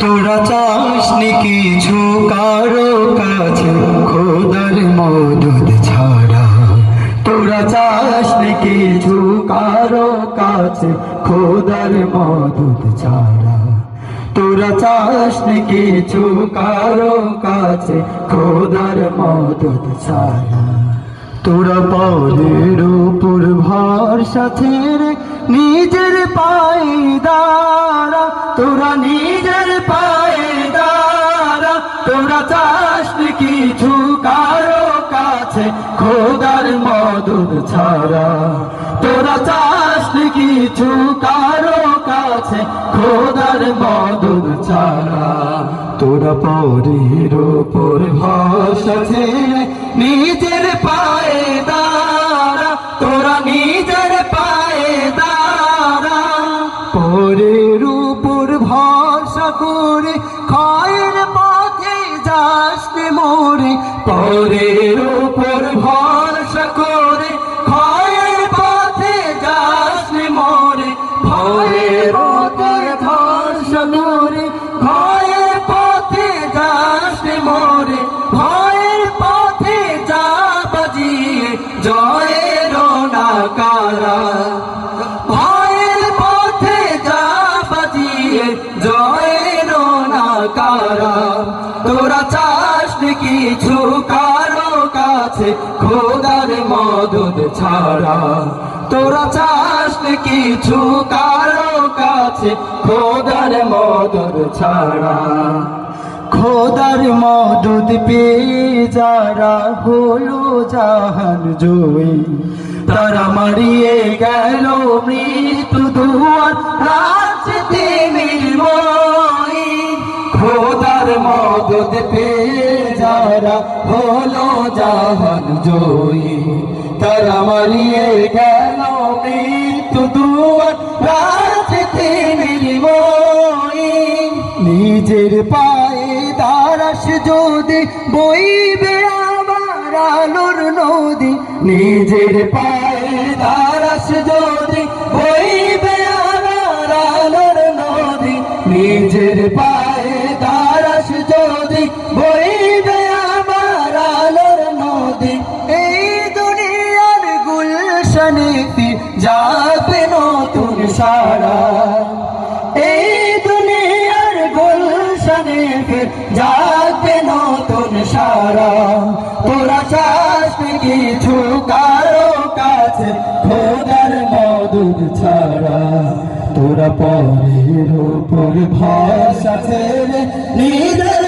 তোরা চাসনি কিছু কারো কাছে খোদার মদদ ছাড়া। তোরা চাসনি কিছু কারো কাছে খোদার মদদ ছাড়া। তোরা চাসনি কিছু কারো কাছে খোদার মদদ ছাড়া। তোরা পরের উপর ভরসা ছেড়ে নিজের পায়ে দাঁড়া। তোরা নিজের পায়ে দাঁড়া। তোরা চাসনি কিছু কারো কাছে খোদার মদদ ছাড়া। তোরা চাসনি কিছু কারো কাছে খোদার মদদ ছাড়া। তোরা পরের উপর ভরসা ছেড়ে নিজের পায়ে দাঁড়া। তোরা নিজের পায়ে দাঁড়া। পরের উপর ভরসা করে ক্ষয়ের পথে যাসনি মরে। পরের উপর ভরসা করে ক্ষয়ের পথে যাসনি মরে। ভয়ের উপর ভরসা করে ক্ষয়ের পথে যাসনি মরে। ভয়ের পথে যা বাজিয়ে জয়ের নাকারা। ভয়ের পথে যা বাজিয়ে জয়ের নাকারা। তোরা চাসনি কিছু কারো কাছে খোদার মদদ ছাড়া। তোরা চাসনি কিছু কারো কাছে খোদার মদদ ছাড়া। খোদার মদদ পেয়ে যারা হলো জাহান জয়ী, তারা মারিয়ে গেল মৃত্যু দুয়ার রাজতে নির্ময়ী। খোদার মদদ পেয়ে যারা হলো জাহান জয়ী, তারা মারিয়ে গেল মৃত্যু দুয়ার রাজতে নির্ময়ী। নিজের পায়ে দাঁড়াস যদি বইবে আমার আলোর নদী। নিজের পায়ে দাঁড়াস যদি বইবে আমার আলোর নদী। নিজের পায়ে দাঁড়াস যদি বইবে আমার আলোর নদী। এই দুনিয়ার গুলশানে ফির যাবে নতুন সারা। এই দুনিয়ার গুলশানে ফির যাবে নতুন সারা। তোরা চাসনি কিছু কারো কাছে খোদার মদদ ছাড়া। তোরা পরের উপর ভরসা ছেড়ে নিজের